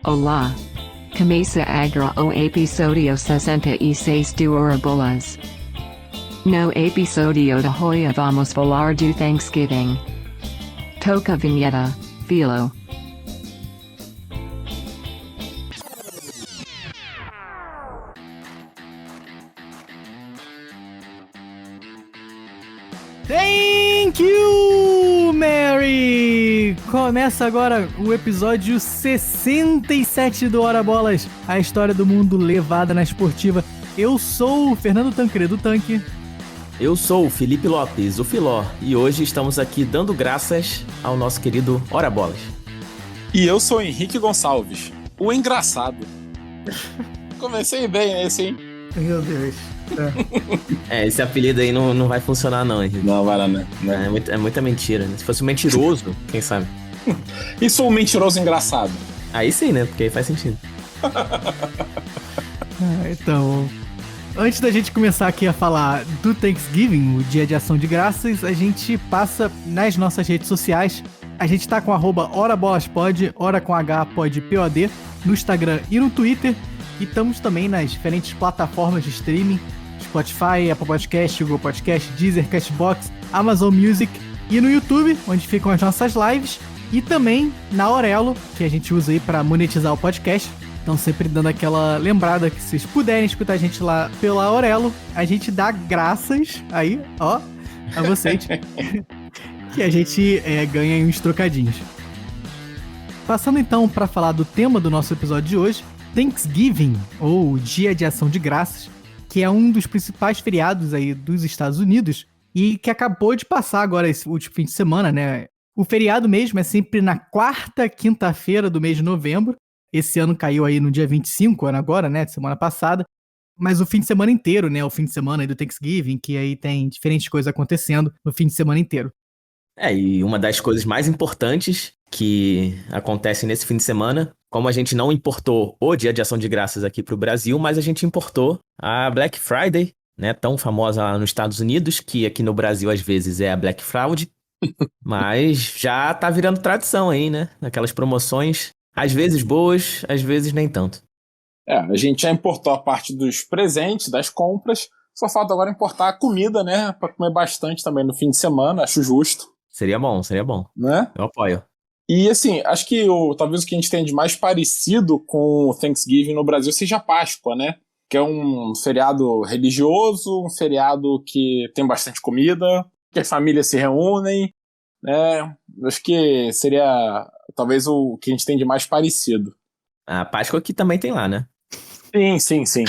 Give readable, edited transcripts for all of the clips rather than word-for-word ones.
Olá. Começa agora o episódio 66 do Orabolas. No episódio de hoje vamos falar do Thanksgiving. Toca a vinheta, Philo. Thank you, Mary! Começa agora o episódio 67 do Hora Bolas, a história do mundo levada na esportiva. Eu sou o Fernando Tancredo Tanque. Eu sou o Felipe Lopes, o Filó, e hoje estamos aqui dando graças ao nosso querido Hora Bolas. E eu sou o Henrique Gonçalves, o engraçado. Comecei bem esse, hein? Meu Deus. Esse apelido aí não vai funcionar não, Henrique. Não, vai lá, né? É muita mentira, né? Se fosse um mentiroso, quem sabe? E sou o mentiroso engraçado. Aí sim, né? Porque aí faz sentido. Então, antes da gente começar aqui a falar do Thanksgiving, o Dia de Ação de Graças, a gente passa nas nossas redes sociais. A gente tá com @horabolaspod, hora com H, pod, POD, no Instagram e no Twitter. E estamos também nas diferentes plataformas de streaming, Spotify, Apple Podcast, Google Podcast, Deezer, Castbox, Amazon Music e no YouTube, onde ficam as nossas lives. E também na Aurelo, que a gente usa aí para monetizar o podcast. Então sempre dando aquela lembrada que se vocês puderem escutar a gente lá pela Aurelo, a gente dá graças aí, ó, a vocês, que a gente ganha uns trocadinhos. Passando então para falar do tema do nosso episódio de hoje, Thanksgiving, ou Dia de Ação de Graças, que é um dos principais feriados aí dos Estados Unidos e que acabou de passar agora esse último fim de semana, né? O feriado mesmo é sempre na quarta quinta-feira do mês de novembro. Esse ano caiu aí no dia 25, ano agora, né? Semana passada. Mas o fim de semana inteiro, né? O fim de semana aí do Thanksgiving, que aí tem diferentes coisas acontecendo no fim de semana inteiro. E uma das coisas mais importantes que acontecem nesse fim de semana, como a gente não importou o Dia de Ação de Graças aqui pro Brasil, mas a gente importou a Black Friday, né, tão famosa lá nos Estados Unidos, que aqui no Brasil às vezes é a Black Fraud, mas já tá virando tradição aí, né? Aquelas promoções, às vezes boas, às vezes nem tanto. A gente já importou a parte dos presentes, das compras, só falta agora importar a comida, né? Pra comer bastante também no fim de semana, acho justo. Seria bom. Né? Eu apoio. E assim, acho que talvez o que a gente tem de mais parecido com o Thanksgiving no Brasil seja a Páscoa, né? Que é um feriado religioso, um feriado que tem bastante comida, que as famílias se reúnem, né? Acho que seria talvez o que a gente tem de mais parecido. A Páscoa aqui também tem lá, né? Sim.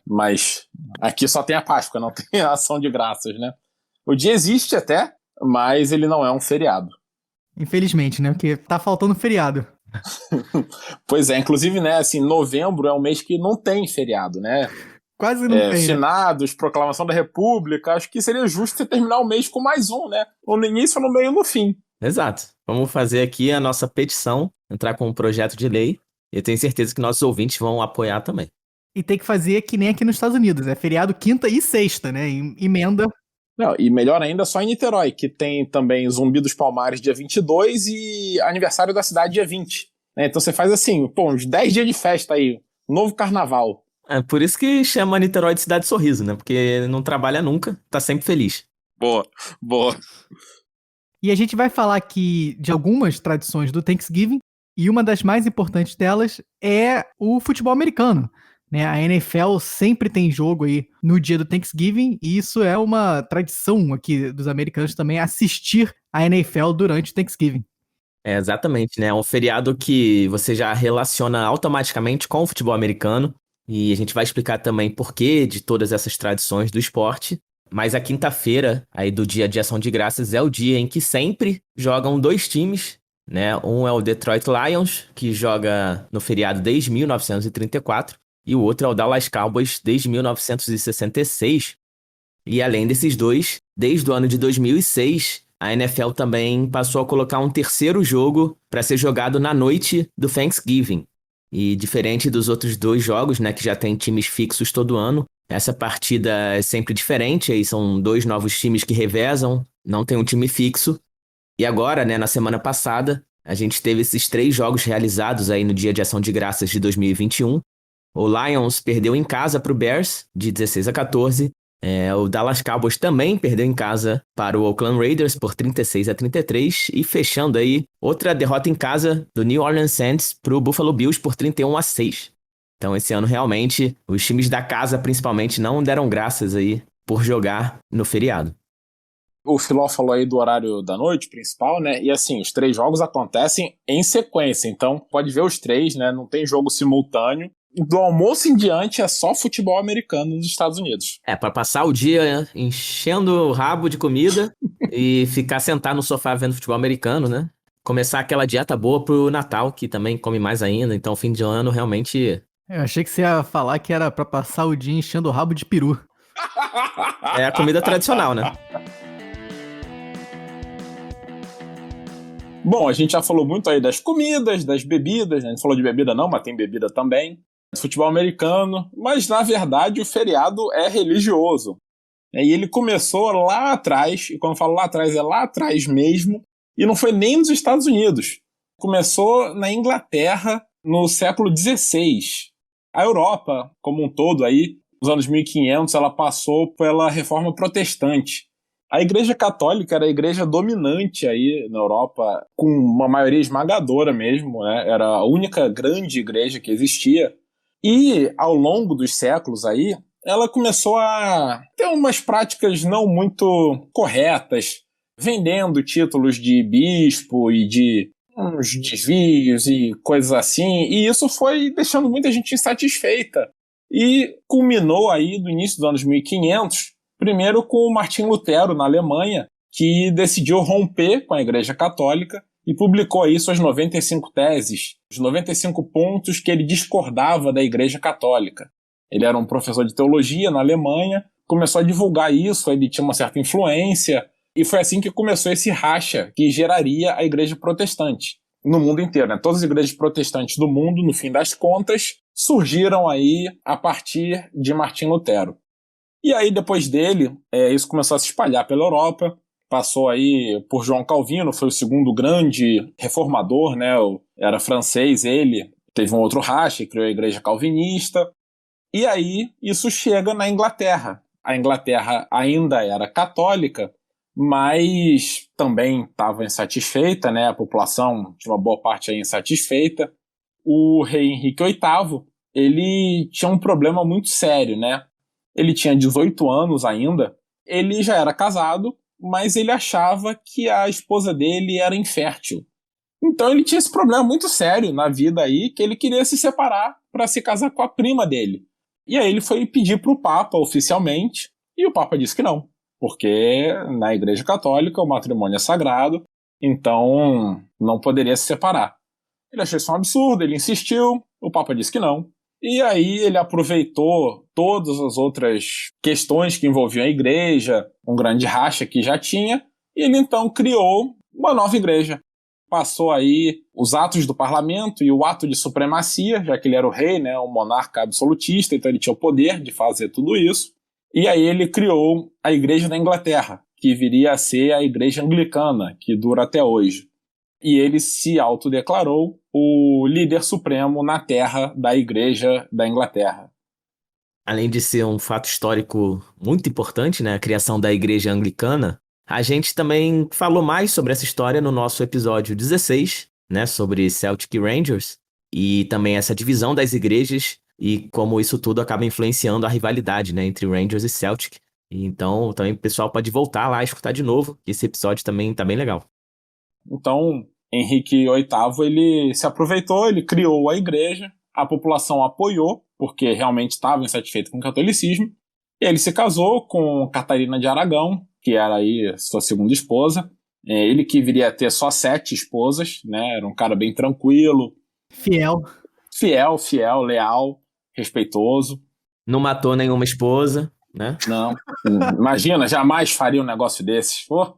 Mas aqui só tem a Páscoa, não tem a Ação de Graças, né? O dia existe até, mas ele não é um feriado. Infelizmente, né? Porque tá faltando feriado. Pois é, inclusive, né, assim, novembro é um mês que não tem feriado, né? Quase não tem, né? Finados, proclamação da República, acho que seria justo você terminar o mês com mais um, né? Ou no início, ou no meio, ou no fim. Exato. Vamos fazer aqui a nossa petição, entrar com um projeto de lei, e eu tenho certeza que nossos ouvintes vão apoiar também. E tem que fazer que nem aqui nos Estados Unidos, é feriado quinta e sexta, né? Emenda. Não, e melhor ainda, só em Niterói, que tem também Zumbi dos Palmares dia 22 e aniversário da cidade dia 20. Né? Então você faz assim, uns 10 dias de festa aí, novo carnaval. É por isso que chama Niterói de Cidade de Sorriso, né? Porque não trabalha nunca, tá sempre feliz. Boa. E a gente vai falar aqui de algumas tradições do Thanksgiving, e uma das mais importantes delas é o futebol americano. Né? A NFL sempre tem jogo aí no dia do Thanksgiving, e isso é uma tradição aqui dos americanos também, assistir a NFL durante o Thanksgiving. Exatamente, né? É um feriado que você já relaciona automaticamente com o futebol americano, e a gente vai explicar também por que de todas essas tradições do esporte. Mas a quinta-feira, aí do Dia de Ação de Graças, é o dia em que sempre jogam dois times, né? Um é o Detroit Lions, que joga no feriado desde 1934, e o outro é o Dallas Cowboys desde 1966. E além desses dois, desde o ano de 2006, a NFL também passou a colocar um terceiro jogo para ser jogado na noite do Thanksgiving. E diferente dos outros dois jogos, né, que já tem times fixos todo ano, essa partida é sempre diferente, aí são dois novos times que revezam, não tem um time fixo. E agora, né, na semana passada, A gente teve esses 3 jogos realizados aí no Dia de Ação de Graças de 2021. O Lions perdeu em casa para o Bears, de 16-14. O Dallas Cowboys também perdeu em casa para o Oakland Raiders por 36-33. E fechando aí, outra derrota em casa do New Orleans Saints para o Buffalo Bills por 31-6. Então esse ano realmente os times da casa principalmente não deram graças aí por jogar no feriado. O Filó falou aí do horário da noite principal, né? E assim, os 3 jogos acontecem em sequência, então pode ver os 3, né? Não tem jogo simultâneo. Do almoço em diante é só futebol americano nos Estados Unidos. Pra passar o dia enchendo o rabo de comida e ficar sentado no sofá vendo futebol americano, né? Começar aquela dieta boa pro Natal, que também come mais ainda, então fim de ano realmente... Eu achei que você ia falar que era pra passar o dia enchendo o rabo de peru. É a comida tradicional, né? Bom, a gente já falou muito aí das comidas, das bebidas, né? A gente falou de bebida não, mas tem bebida também. Futebol americano, mas na verdade o feriado é religioso. E ele começou lá atrás, e quando eu falo lá atrás, é lá atrás mesmo, e não foi nem nos Estados Unidos. Começou na Inglaterra no século XVI. A Europa, como um todo, aí, nos anos 1500, ela passou pela reforma protestante. A Igreja Católica era a igreja dominante aí na Europa, com uma maioria esmagadora mesmo, né? Era a única grande igreja que existia. E, ao longo dos séculos aí, ela começou a ter umas práticas não muito corretas, vendendo títulos de bispo e de uns desvios e coisas assim, e isso foi deixando muita gente insatisfeita. E culminou aí no início dos anos 1500, primeiro com o Martim Lutero, na Alemanha, que decidiu romper com a Igreja Católica e publicou aí suas 95 teses, os 95 pontos que ele discordava da Igreja Católica. Ele era um professor de teologia na Alemanha, começou a divulgar isso, ele tinha uma certa influência, e foi assim que começou esse racha que geraria a Igreja Protestante no mundo inteiro, né? Todas as igrejas protestantes do mundo, no fim das contas, surgiram aí a partir de Martim Lutero. E aí, depois dele, isso começou a se espalhar pela Europa, passou aí por João Calvino, foi o segundo grande reformador, né? Era francês ele, teve um outro racha, criou a Igreja Calvinista. E aí, isso chega na Inglaterra. A Inglaterra ainda era católica, mas também estava insatisfeita, né? A população tinha uma boa parte aí insatisfeita. O rei Henrique VIII, ele tinha um problema muito sério, né? Ele tinha 18 anos ainda, ele já era casado, mas ele achava que a esposa dele era infértil. Então ele tinha esse problema muito sério na vida aí, que ele queria se separar para se casar com a prima dele. E aí ele foi pedir para o Papa oficialmente, e o Papa disse que não, porque na Igreja Católica o matrimônio é sagrado, então não poderia se separar. Ele achou isso um absurdo, ele insistiu, o Papa disse que não. E aí ele aproveitou todas as outras questões que envolviam a igreja, um grande racha que já tinha, e ele então criou uma nova igreja. Passou aí os atos do parlamento e o ato de supremacia, já que ele era o rei, né, um monarca absolutista, então ele tinha o poder de fazer tudo isso. E aí ele criou a Igreja da Inglaterra, que viria a ser a Igreja Anglicana, que dura até hoje. E ele se autodeclarou o líder supremo na terra da Igreja da Inglaterra. Além de ser um fato histórico muito importante, né, a criação da Igreja Anglicana, a gente também falou mais sobre essa história no nosso episódio 16, né, sobre Celtic e Rangers, e também essa divisão das igrejas e como isso tudo acaba influenciando a rivalidade, né, entre Rangers e Celtic. Então, também o pessoal pode voltar lá e escutar de novo, que esse episódio também tá bem legal. Então, Henrique VIII, ele se aproveitou, ele criou a igreja, a população apoiou, porque realmente estava insatisfeita com o catolicismo, e ele se casou com Catarina de Aragão, que era aí sua segunda esposa. Ele que viria a ter só 7 esposas, né? Era um cara bem tranquilo. Fiel, leal, respeitoso. Não matou nenhuma esposa, né? Não, imagina, jamais faria um negócio desses. Pô.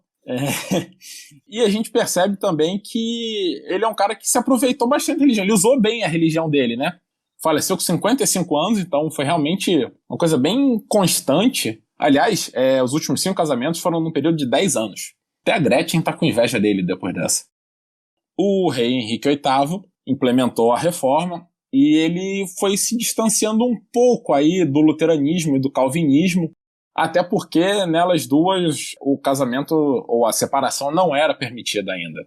E a gente percebe também que ele é um cara que se aproveitou bastante da religião, ele usou bem a religião dele, né? Faleceu com 55 anos, então foi realmente uma coisa bem constante. Aliás, os últimos 5 casamentos foram num período de 10 anos. Até a Gretchen tá com inveja dele depois dessa. o rei Henrique VIII implementou a reforma e ele foi se distanciando um pouco aí do luteranismo e do calvinismo, até porque nelas duas o casamento ou a separação não era permitida ainda.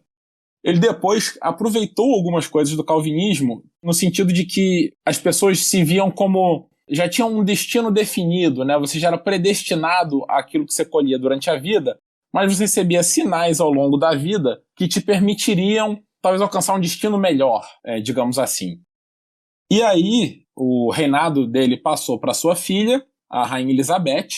Ele depois aproveitou algumas coisas do calvinismo no sentido de que as pessoas se viam como já tinham um destino definido, né? Você já era predestinado àquilo que você colhia durante a vida, mas você recebia sinais ao longo da vida que te permitiriam talvez alcançar um destino melhor, digamos assim. E aí o reinado dele passou para sua filha, a Rainha Elizabeth,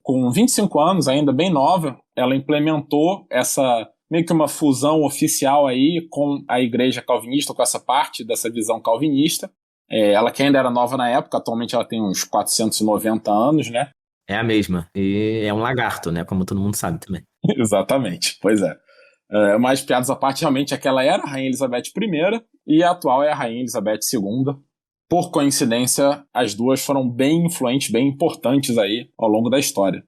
com 25 anos, ainda bem nova. Ela implementou essa meio que uma fusão oficial aí com a igreja calvinista, com essa parte dessa visão calvinista. Ela que ainda era nova na época, atualmente ela tem uns 490 anos, né? É a mesma. E é um lagarto, né? Como todo mundo sabe também. Exatamente, pois é. Mas piadas à parte, realmente aquela era a Rainha Elizabeth I e a atual é a Rainha Elizabeth II. Por coincidência, as duas foram bem influentes, bem importantes aí ao longo da história.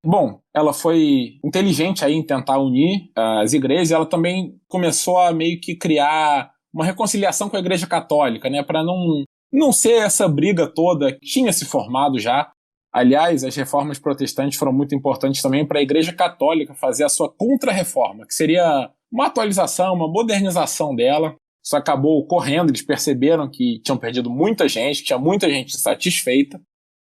Bom, ela foi inteligente aí em tentar unir as igrejas, e ela também começou a meio que criar uma reconciliação com a Igreja Católica, né, para não ser essa briga toda que tinha se formado já. Aliás, as reformas protestantes foram muito importantes também para a Igreja Católica fazer a sua contra-reforma, que seria uma atualização, uma modernização dela. Isso acabou ocorrendo, eles perceberam que tinham perdido muita gente, tinha muita gente insatisfeita.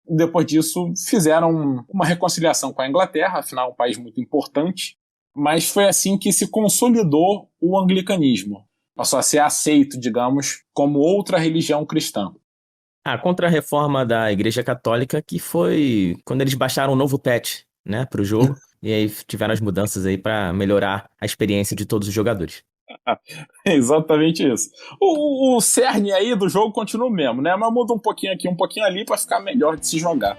Depois disso, fizeram uma reconciliação com a Inglaterra, afinal, um país muito importante. Mas foi assim que se consolidou o anglicanismo. Passou a ser aceito, digamos, como outra religião cristã. A contra-reforma da Igreja Católica, que foi quando eles baixaram um novo patch, né, pro jogo. E aí tiveram as mudanças aí para melhorar a experiência de todos os jogadores. Exatamente isso. O cerne aí do jogo continua o mesmo, né? Mas muda um pouquinho aqui, um pouquinho ali para ficar melhor de se jogar.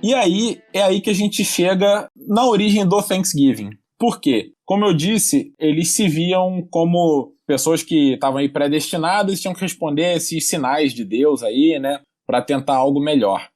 E aí, é aí que a gente chega na origem do Thanksgiving. Por quê? Como eu disse, eles se viam como pessoas que estavam aí predestinadas e tinham que responder a esses sinais de Deus aí, né? Para tentar algo melhor.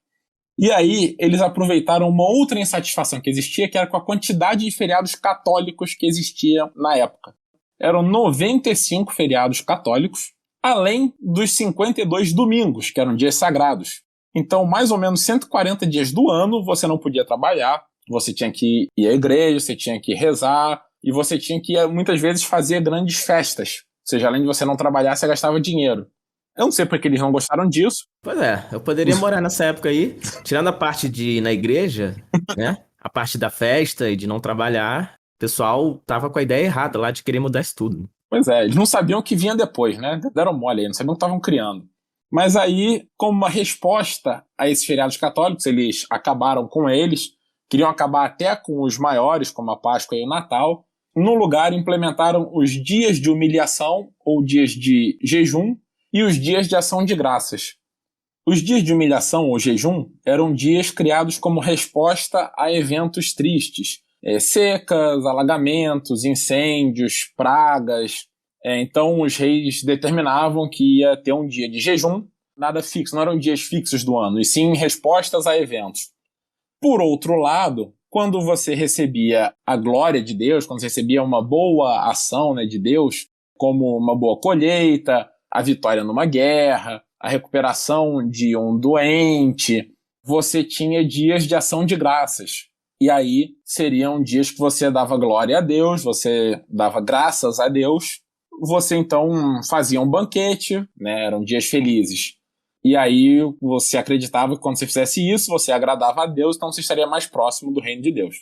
E aí, eles aproveitaram uma outra insatisfação que existia, que era com a quantidade de feriados católicos que existia na época. Eram 95 feriados católicos, além dos 52 domingos, que eram dias sagrados. Então, mais ou menos 140 dias do ano, você não podia trabalhar, você tinha que ir à igreja, você tinha que rezar, e você tinha que, muitas vezes, fazer grandes festas. Ou seja, além de você não trabalhar, você gastava dinheiro. Eu não sei porque eles não gostaram disso. Pois é, eu poderia morar nessa época aí, tirando a parte de ir na igreja, né? A parte da festa e de não trabalhar, o pessoal tava com a ideia errada lá de querer mudar isso tudo. Pois é, eles não sabiam o que vinha depois, né? Deram mole aí, não sabiam o que estavam criando. Mas aí, como uma resposta a esses feriados católicos, eles acabaram com eles, queriam acabar até com os maiores, como a Páscoa e o Natal. No lugar, implementaram os dias de humilhação, ou dias de jejum, e os dias de ação de graças. Os dias de humilhação ou jejum eram dias criados como resposta a eventos tristes, secas, alagamentos, incêndios, pragas. Então os reis determinavam que ia ter um dia de jejum, nada fixo, não eram dias fixos do ano, e sim respostas a eventos. Por outro lado, quando você recebia a glória de Deus, quando você recebia uma boa ação, né, de Deus, como uma boa colheita, a vitória numa guerra, a recuperação de um doente, você tinha dias de ação de graças. E aí seriam dias que você dava glória a Deus, você dava graças a Deus, você então fazia um banquete, né, eram dias felizes. E aí você acreditava que quando você fizesse isso, você agradava a Deus, então você estaria mais próximo do reino de Deus.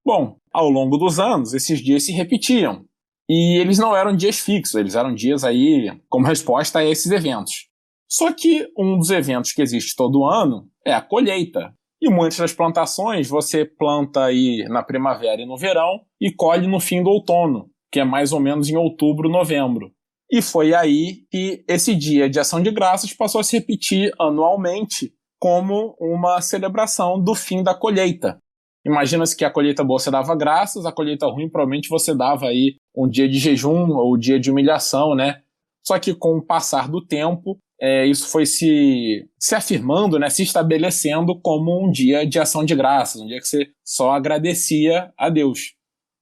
Bom, ao longo dos anos, esses dias se repetiam. E eles não eram dias fixos, eles eram dias aí como resposta a esses eventos. Só que um dos eventos que existe todo ano é a colheita. E muitas das plantações você planta aí na primavera e no verão e colhe no fim do outono, que é mais ou menos em outubro, novembro. E foi aí que esse dia de ação de graças passou a se repetir anualmente como uma celebração do fim da colheita. Imagina-se que a colheita boa você dava graças, a colheita ruim provavelmente você dava aí um dia de jejum ou dia de humilhação, né? Só que com o passar do tempo, isso foi se afirmando, né? Se estabelecendo como um dia de ação de graças, um dia que você só agradecia a Deus.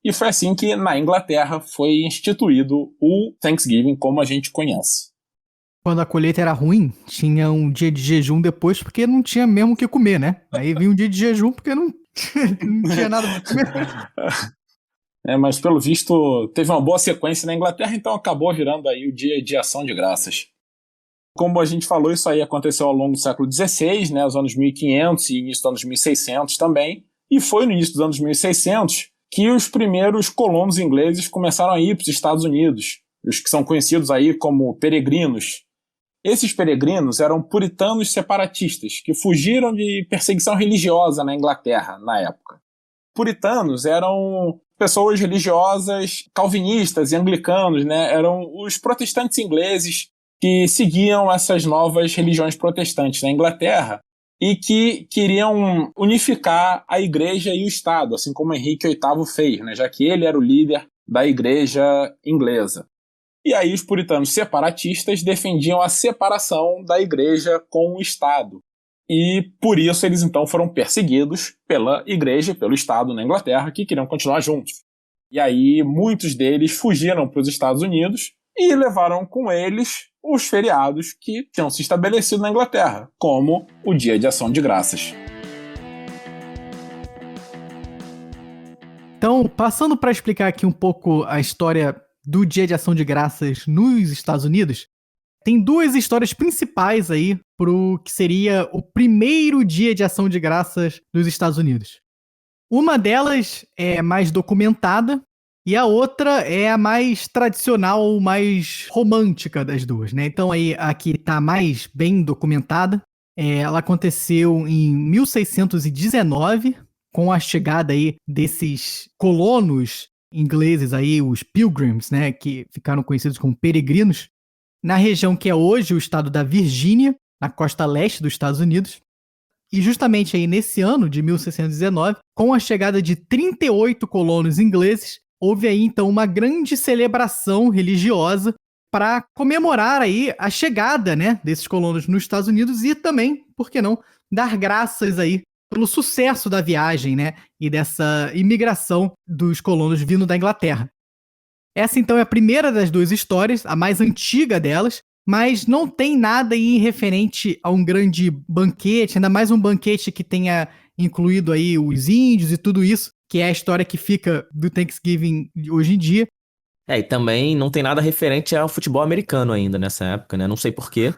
E foi assim que, na Inglaterra, foi instituído o Thanksgiving como a gente conhece. Quando a colheita era ruim, tinha um dia de jejum depois, porque não tinha mesmo o que comer, né? Aí vinha um dia de jejum porque não tinha nada pra comer. Mas, pelo visto, teve uma boa sequência na Inglaterra, então acabou virando aí o dia de ação de graças. Como a gente falou, isso aí aconteceu ao longo do século XVI, né, os anos 1500 e início dos anos 1600 também, e foi no início dos anos 1600 que os primeiros colonos ingleses começaram a ir para os Estados Unidos, os que são conhecidos aí como peregrinos. Esses peregrinos eram puritanos separatistas, que fugiram de perseguição religiosa na Inglaterra, na época. Puritanos eram pessoas religiosas calvinistas e anglicanos, né? Eram os protestantes ingleses que seguiam essas novas religiões protestantes na Inglaterra e que queriam unificar a igreja e o Estado, assim como Henrique VIII fez, né? Já que ele era o líder da igreja inglesa. E aí os puritanos separatistas defendiam a separação da igreja com o Estado. E por isso eles então foram perseguidos pela igreja e pelo Estado na Inglaterra, que queriam continuar juntos. E aí muitos deles fugiram para os Estados Unidos e levaram com eles os feriados que tinham se estabelecido na Inglaterra, como o Dia de Ação de Graças. Então, passando para explicar aqui um pouco a história do Dia de Ação de Graças nos Estados Unidos, tem duas histórias principais aí pro que seria o primeiro Dia de Ação de Graças dos Estados Unidos. Uma delas é mais documentada e a outra é a mais tradicional, mais romântica das duas, né? Então aí a que tá mais bem documentada, ela aconteceu em 1619, com a chegada aí desses colonos ingleses aí, os Pilgrims, né, que ficaram conhecidos como peregrinos, na região que é hoje o estado da Virgínia, na costa leste dos Estados Unidos. E justamente aí nesse ano de 1619, com a chegada de 38 colonos ingleses, houve aí então uma grande celebração religiosa para comemorar aí a chegada, né, desses colonos nos Estados Unidos e também, por que não, dar graças aí pelo sucesso da viagem, né, e dessa imigração dos colonos vindo da Inglaterra. Essa então é a primeira das duas histórias, a mais antiga delas, mas não tem nada aí referente a um grande banquete, ainda mais um banquete que tenha incluído aí os índios e tudo isso, que é a história que fica do Thanksgiving hoje em dia. E também não tem nada referente ao futebol americano ainda nessa época, né? Não sei porquê,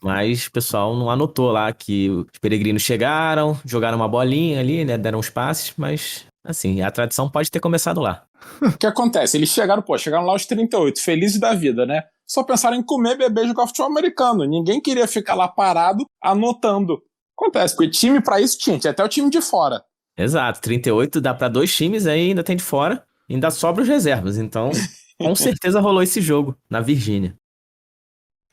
mas o pessoal não anotou lá que os peregrinos chegaram, jogaram uma bolinha ali, né? Deram uns passes, mas, assim, a tradição pode ter começado lá. O que acontece? Eles chegaram lá aos 38, felizes da vida, né? Só pensaram em comer, beber e jogar futebol americano. Ninguém queria ficar lá parado, anotando. Acontece, porque time pra isso tinha até o time de fora. Exato, 38 dá pra 2 times, aí ainda tem de fora, ainda sobra os reservas, então com certeza rolou esse jogo na Virgínia.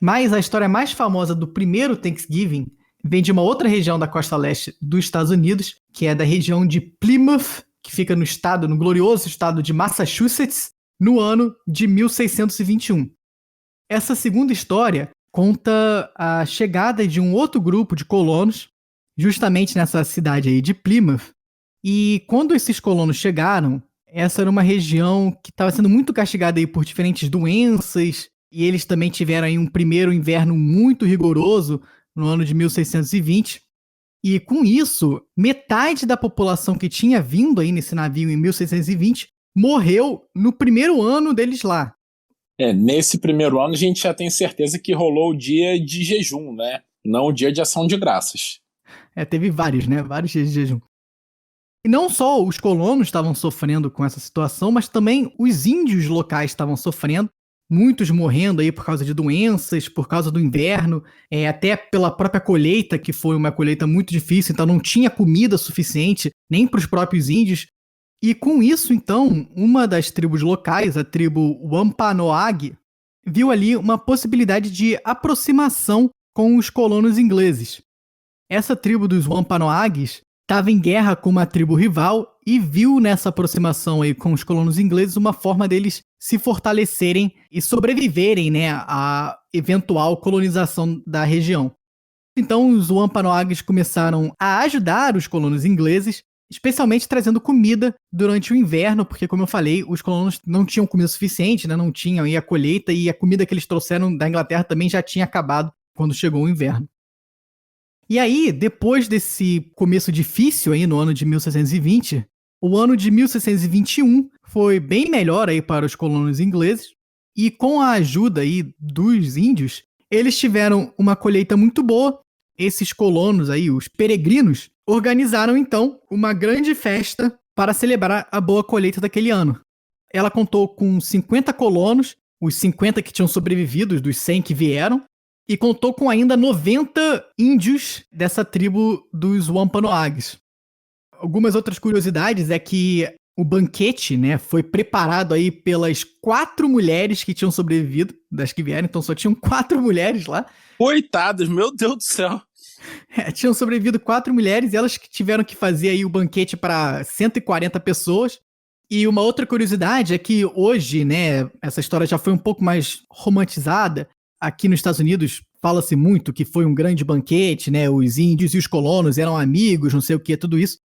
Mas a história mais famosa do primeiro Thanksgiving vem de uma outra região da costa leste dos Estados Unidos, que é da região de Plymouth, que fica no glorioso estado de Massachusetts, no ano de 1621. Essa segunda história conta a chegada de um outro grupo de colonos, justamente nessa cidade aí de Plymouth, e quando esses colonos chegaram, essa era uma região que estava sendo muito castigada aí por diferentes doenças, e eles também tiveram aí um primeiro inverno muito rigoroso no ano de 1620. E com isso, metade da população que tinha vindo aí nesse navio em 1620 morreu no primeiro ano deles lá. Nesse primeiro ano a gente já tem certeza que rolou o dia de jejum, né? Não o dia de ação de graças. Teve vários, né? Vários dias de jejum. E não só os colonos estavam sofrendo com essa situação, mas também os índios locais estavam sofrendo, muitos morrendo aí por causa de doenças, por causa do inverno, até pela própria colheita, que foi uma colheita muito difícil, então não tinha comida suficiente nem para os próprios índios. E com isso, então, uma das tribos locais, a tribo Wampanoag, viu ali uma possibilidade de aproximação com os colonos ingleses. Essa tribo dos Wampanoags estava em guerra com uma tribo rival e viu nessa aproximação aí com os colonos ingleses uma forma deles se fortalecerem e sobreviverem, né, à eventual colonização da região. Então os Wampanoags começaram a ajudar os colonos ingleses especialmente trazendo comida durante o inverno, porque, como eu falei, os colonos não tinham comida suficiente, né? Não tinham aí a colheita, e a comida que eles trouxeram da Inglaterra também já tinha acabado quando chegou o inverno. E aí, depois desse começo difícil aí no ano de 1620, o ano de 1621 foi bem melhor aí para os colonos ingleses, e com a ajuda aí dos índios, eles tiveram uma colheita muito boa. Esses colonos aí, os peregrinos, organizaram então uma grande festa para celebrar a boa colheita daquele ano. Ela contou com 50 colonos, os 50 que tinham sobrevivido, dos 100 que vieram, e contou com ainda 90 índios dessa tribo dos Wampanoags. Algumas outras curiosidades é que o banquete, né, foi preparado aí pelas 4 mulheres que tinham sobrevivido, das que vieram, então só tinham 4 mulheres lá. Coitadas, meu Deus do céu. Tinham sobrevivido 4 mulheres, e elas que tiveram que fazer aí o banquete para 140 pessoas. E uma outra curiosidade é que hoje, né, essa história já foi um pouco mais romantizada. Aqui nos Estados Unidos fala-se muito que foi um grande banquete, né, os índios e os colonos eram amigos, não sei o que, tudo isso.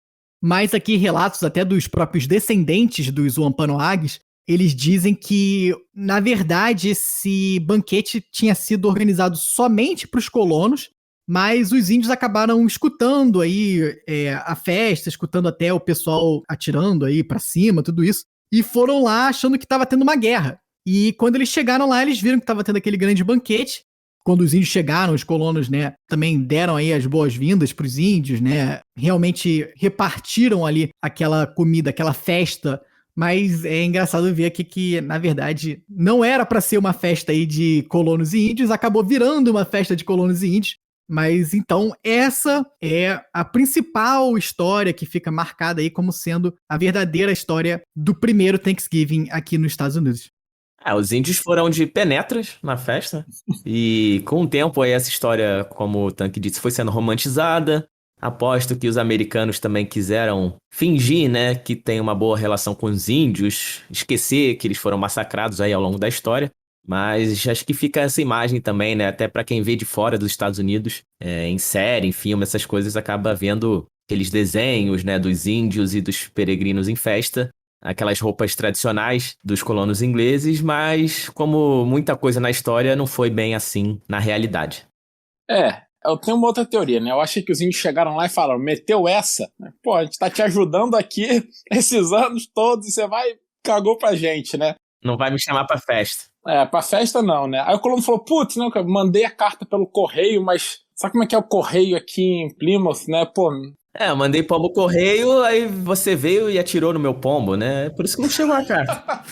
Mas aqui relatos até dos próprios descendentes dos Wampanoags, eles dizem que, na verdade, esse banquete tinha sido organizado somente para os colonos, mas os índios acabaram escutando aí a festa, escutando até o pessoal atirando aí para cima, tudo isso, e foram lá achando que estava tendo uma guerra. E quando eles chegaram lá, eles viram que estava tendo aquele grande banquete. Quando os índios chegaram, os colonos, né, também deram aí as boas-vindas para os índios, né, realmente repartiram ali aquela comida, aquela festa, mas é engraçado ver aqui que, na verdade, não era para ser uma festa aí de colonos e índios, acabou virando uma festa de colonos e índios, mas então essa é a principal história que fica marcada aí como sendo a verdadeira história do primeiro Thanksgiving aqui nos Estados Unidos. Os índios foram de penetras na festa, e com o tempo aí essa história, como o Tanque disse, foi sendo romantizada. Aposto que os americanos também quiseram fingir, né, que tem uma boa relação com os índios, esquecer que eles foram massacrados aí ao longo da história. Mas acho que fica essa imagem também, né, até pra quem vê de fora dos Estados Unidos, em série, em filme, essas coisas, acaba vendo aqueles desenhos, né, dos índios e dos peregrinos em festa, aquelas roupas tradicionais dos colonos ingleses, mas como muita coisa na história, não foi bem assim na realidade. Eu tenho uma outra teoria, né? Eu achei que os índios chegaram lá e falaram, meteu essa? Pô, a gente tá te ajudando aqui esses anos todos e você cagou pra gente, né? Não vai me chamar pra festa. Pra festa não, né? Aí o colono falou, putz, não, eu mandei a carta pelo correio, mas sabe como é que é o correio aqui em Plymouth, né? Pô... Eu mandei pombo correio, aí você veio e atirou no meu pombo, né? Por isso que não chegou a carta.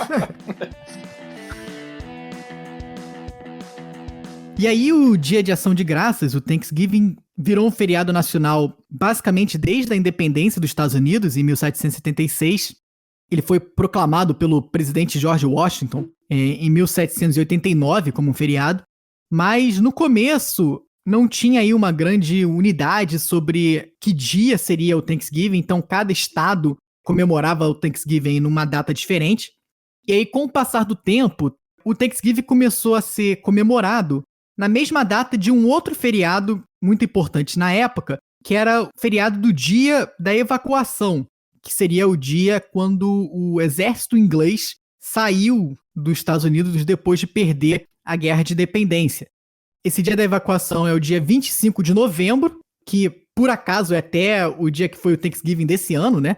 E aí o Dia de Ação de Graças, o Thanksgiving, virou um feriado nacional basicamente desde a independência dos Estados Unidos, em 1776. Ele foi proclamado pelo presidente George Washington em 1789 como um feriado, mas no começo não tinha aí uma grande unidade sobre que dia seria o Thanksgiving, então cada estado comemorava o Thanksgiving numa data diferente. E aí, com o passar do tempo, o Thanksgiving começou a ser comemorado na mesma data de um outro feriado muito importante na época, que era o feriado do Dia da Evacuação, que seria o dia quando o exército inglês saiu dos Estados Unidos depois de perder a Guerra de Independência. Esse dia da evacuação é o dia 25 de novembro, que por acaso é até o dia que foi o Thanksgiving desse ano, né?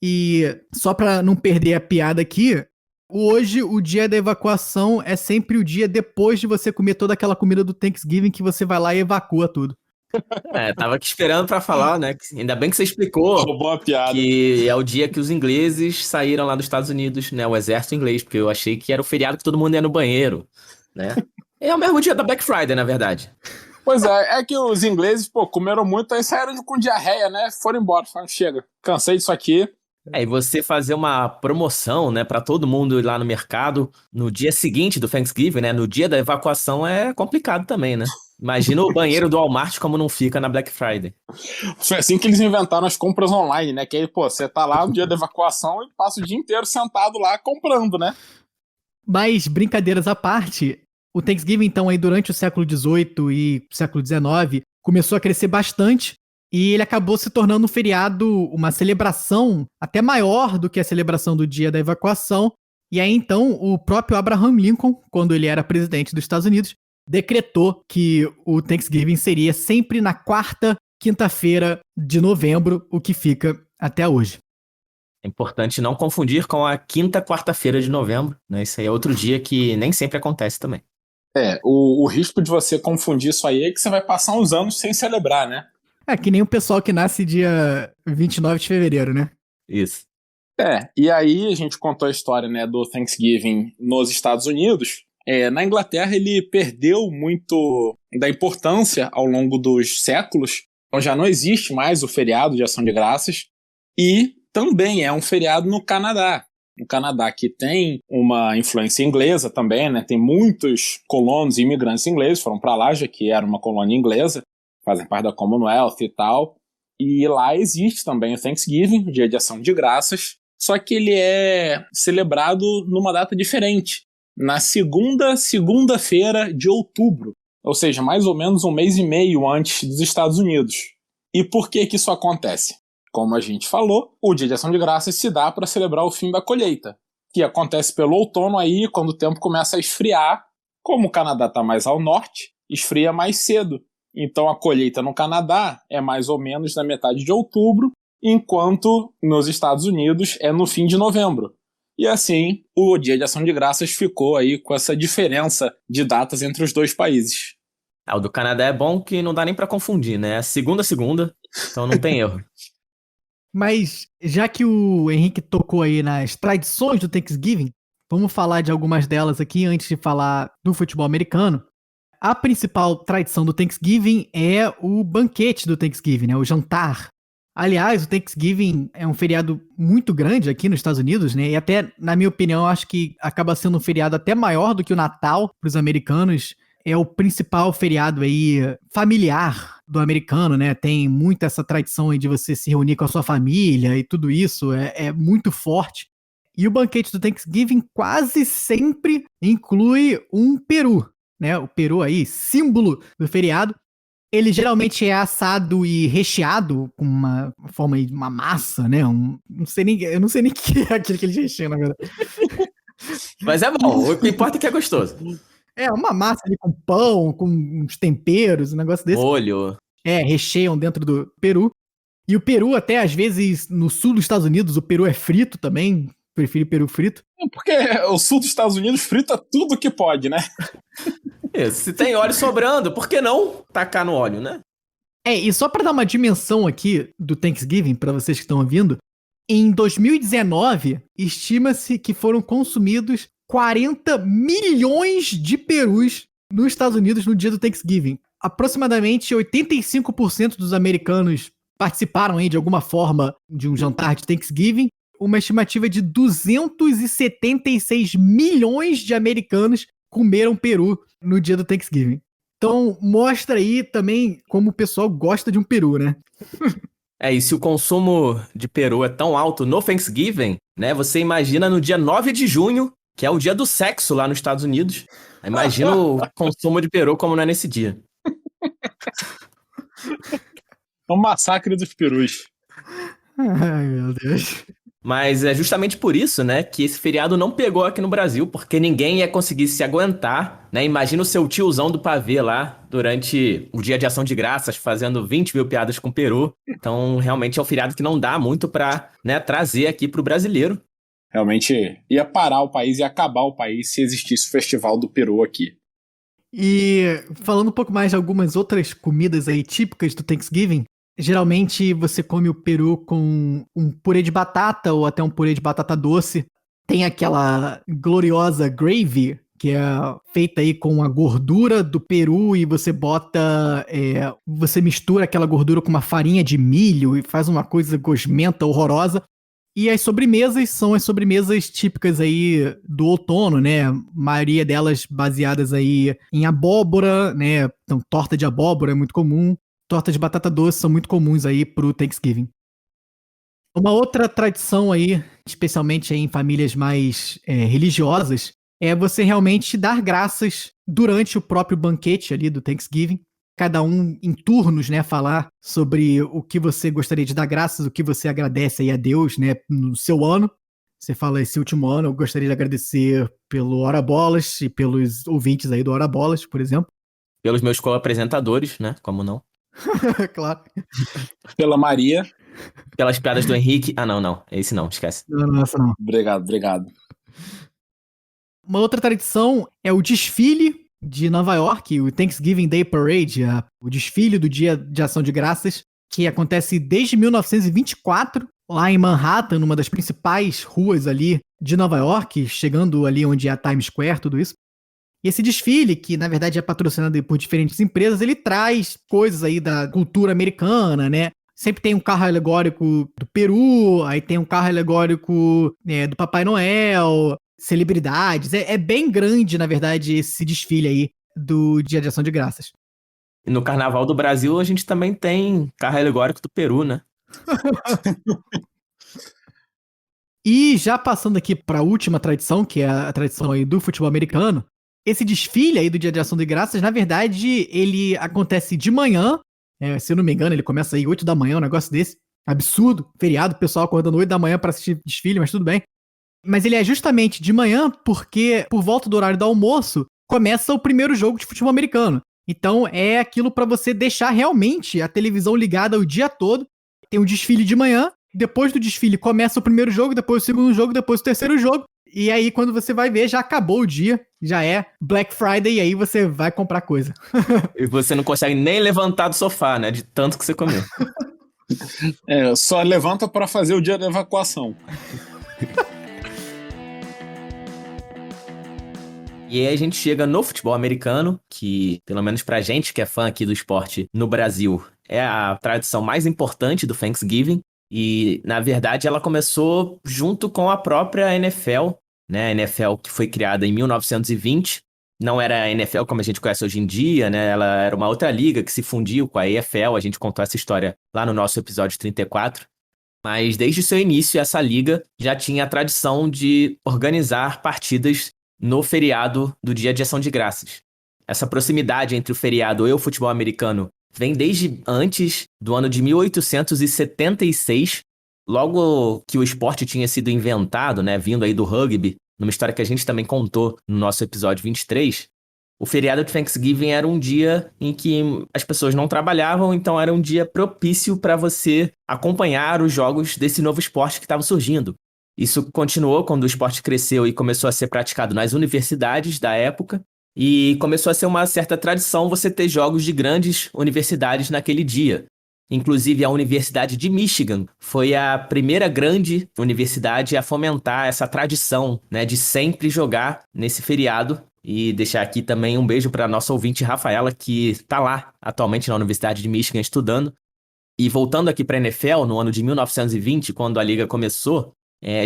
E só para não perder a piada aqui, hoje o dia da evacuação é sempre o dia depois de você comer toda aquela comida do Thanksgiving que você vai lá e evacua tudo. Tava aqui esperando pra falar, né? Ainda bem que você explicou boa piada. Que é o dia que os ingleses saíram lá dos Estados Unidos, né? O exército inglês, porque eu achei que era o feriado que todo mundo ia no banheiro, né? É o mesmo dia da Black Friday, na verdade. Pois é que os ingleses, comeram muito, aí saíram com diarreia, né? Foram embora, falaram, chega, cansei disso aqui. E você fazer uma promoção, né, pra todo mundo ir lá no mercado no dia seguinte do Thanksgiving, né? No dia da evacuação é complicado também, né? Imagina o banheiro do Walmart como não fica na Black Friday. Foi assim que eles inventaram as compras online, né? Que aí, você tá lá no dia da evacuação e passa o dia inteiro sentado lá comprando, né? Mas, brincadeiras à parte, o Thanksgiving, então, aí durante o século XVIII e século XIX, começou a crescer bastante, E ele acabou se tornando um feriado, uma celebração até maior do que a celebração do dia da evacuação. E aí, então, o próprio Abraham Lincoln, quando ele era presidente dos Estados Unidos, decretou que o Thanksgiving seria sempre na quarta quinta-feira de novembro, o que fica até hoje. É importante não confundir com a quinta quarta-feira de novembro, né? Isso aí é outro dia que nem sempre acontece também. O risco de você confundir isso aí é que você vai passar uns anos sem celebrar, né? É que nem o pessoal que nasce dia 29 de fevereiro, né? Isso. E aí a gente contou a história, né, do Thanksgiving nos Estados Unidos. Na Inglaterra ele perdeu muito da importância ao longo dos séculos, então já não existe mais o feriado de Ação de Graças, e também é um feriado no Canadá. No Canadá, que tem uma influência inglesa também, né, tem muitos colonos e imigrantes ingleses, foram para lá, já que era uma colônia inglesa, fazem parte da Commonwealth e tal, e lá existe também o Thanksgiving, o Dia de Ação de Graças, só que ele é celebrado numa data diferente, na segunda-feira de outubro, ou seja, mais ou menos um mês e meio antes dos Estados Unidos. E por que isso acontece? Como a gente falou, o Dia de Ação de Graças se dá para celebrar o fim da colheita, que acontece pelo outono aí, quando o tempo começa a esfriar. Como o Canadá está mais ao norte, esfria mais cedo. Então a colheita no Canadá é mais ou menos na metade de outubro, enquanto nos Estados Unidos é no fim de novembro. E assim, o Dia de Ação de Graças ficou aí com essa diferença de datas entre os dois países. O do Canadá é bom que não dá nem pra confundir, né? É segunda, então não tem erro. Mas já que o Henrique tocou aí nas tradições do Thanksgiving, vamos falar de algumas delas aqui antes de falar do futebol americano. A principal tradição do Thanksgiving é o banquete do Thanksgiving, né? O jantar. Aliás, o Thanksgiving é um feriado muito grande aqui nos Estados Unidos, né? E até, na minha opinião, acho que acaba sendo um feriado até maior do que o Natal para os americanos. É o principal feriado aí familiar do americano, né? Tem muito essa tradição aí de você se reunir com a sua família e tudo isso é muito forte. E o banquete do Thanksgiving quase sempre inclui um peru, né? O peru aí, símbolo do feriado. Ele geralmente é assado e recheado com uma forma de uma massa, né? Eu não sei nem o que é aquilo que eles recheiam, na verdade. Mas é bom, o que importa é que é gostoso. É, uma massa ali com pão, com uns temperos, um negócio desse. Molho. Recheiam dentro do peru. E o peru, até às vezes, no sul dos Estados Unidos, o peru é frito também. Prefiro peru frito. Porque o sul dos Estados Unidos frita tudo que pode, né? Se tem óleo sobrando, por que não tacar no óleo, né? E só para dar uma dimensão aqui do Thanksgiving, para vocês que estão ouvindo, em 2019, estima-se que foram consumidos 40 milhões de perus nos Estados Unidos no dia do Thanksgiving. Aproximadamente 85% dos americanos participaram aí de alguma forma de um jantar de Thanksgiving. Uma estimativa de 276 milhões de americanos comeram peru no dia do Thanksgiving. Então, mostra aí também como o pessoal gosta de um peru, né? E se o consumo de peru é tão alto no Thanksgiving, né? Você imagina no dia 9 de junho, que é o dia do sexo lá nos Estados Unidos. Imagina o consumo de peru como não é nesse dia. É um massacre dos perus. Ai, meu Deus. Mas é justamente por isso, né, que esse feriado não pegou aqui no Brasil, porque ninguém ia conseguir se aguentar, né? Imagina o seu tiozão do pavê lá, durante o Dia de Ação de Graças, fazendo 20 mil piadas com peru. Então, realmente é um feriado que não dá muito pra, né, trazer aqui pro brasileiro. Realmente ia parar o país, ia acabar o país se existisse o Festival do Peru aqui. E falando um pouco mais de algumas outras comidas aí típicas do Thanksgiving, geralmente você come o peru com um purê de batata ou até um purê de batata doce. Tem aquela gloriosa gravy, que é feita aí com a gordura do peru e você bota... você mistura aquela gordura com uma farinha de milho e faz uma coisa gosmenta, horrorosa. E as sobremesas são as sobremesas típicas aí do outono, né? A maioria delas baseadas aí em abóbora, né? Então, torta de abóbora é muito comum. Torta de batata doce são muito comuns aí pro Thanksgiving. Uma outra tradição aí, especialmente aí em famílias mais religiosas, é você realmente dar graças durante o próprio banquete ali do Thanksgiving. cada um em turnos, né, falar sobre o que você gostaria de dar graças, o que você agradece aí a Deus, né, no seu ano. Você fala, esse último ano eu gostaria de agradecer pelo Hora Bolas e pelos ouvintes aí do Hora Bolas, por exemplo. Pelos meus co-apresentadores, né? Como não? Claro. Pela Maria. Pelas piadas do Henrique. Ah, não. Esse não, esquece. Não, essa não. Obrigado. Uma outra tradição é o desfile de Nova York, o Thanksgiving Day Parade, o desfile do Dia de Ação de Graças, que acontece desde 1924, lá em Manhattan, numa das principais ruas ali de Nova York, chegando ali onde é a Times Square, tudo isso. E esse desfile, que na verdade é patrocinado por diferentes empresas, ele traz coisas aí da cultura americana, né? Sempre tem um carro alegórico do Peru, aí tem um carro alegórico do Papai Noel, celebridades. É bem grande, na verdade, esse desfile aí do Dia de Ação de Graças. E no Carnaval do Brasil, a gente também tem carro alegórico do Peru, né? E já passando aqui para a última tradição, que é a tradição aí do futebol americano, esse desfile aí do Dia de Ação de Graças, na verdade, ele acontece de manhã. Se eu não me engano, ele começa aí 8 da manhã, um negócio desse. Absurdo. Feriado, o pessoal acordando 8 da manhã para assistir desfile, mas tudo bem. Mas ele é justamente de manhã porque, por volta do horário do almoço, começa o primeiro jogo de futebol americano. Então, é aquilo para você deixar realmente a televisão ligada o dia todo. Tem um desfile de manhã, depois do desfile começa o primeiro jogo, depois o segundo jogo, depois o terceiro jogo. E aí, quando você vai ver, já acabou o dia, já é Black Friday, e aí você vai comprar coisa. E você não consegue nem levantar do sofá, né? De tanto que você comeu. Só levanta para fazer o dia da evacuação. E aí a gente chega no futebol americano, que, pelo menos pra gente que é fã aqui do esporte no Brasil, é a tradição mais importante do Thanksgiving. E, na verdade, ela começou junto com a própria NFL, né? A NFL que foi criada em 1920. Não era a NFL como a gente conhece hoje em dia, né? Ela era uma outra liga que se fundiu com a EFL. A gente contou essa história lá no nosso episódio 34. Mas desde o seu início, essa liga já tinha a tradição de organizar partidas no feriado do Dia de Ação de Graças. Essa proximidade entre o feriado e o futebol americano vem desde antes do ano de 1876, logo que o esporte tinha sido inventado, né, vindo aí do rugby, numa história que a gente também contou no nosso episódio 23. O feriado de Thanksgiving era um dia em que as pessoas não trabalhavam, então era um dia propício para você acompanhar os jogos desse novo esporte que estava surgindo. Isso continuou quando o esporte cresceu e começou a ser praticado nas universidades da época, e começou a ser uma certa tradição você ter jogos de grandes universidades naquele dia. Inclusive, a Universidade de Michigan foi a primeira grande universidade a fomentar essa tradição, né, de sempre jogar nesse feriado. E deixar aqui também um beijo para a nossa ouvinte Rafaela, que está lá atualmente na Universidade de Michigan estudando. E voltando aqui para a NFL, no ano de 1920, quando a liga começou,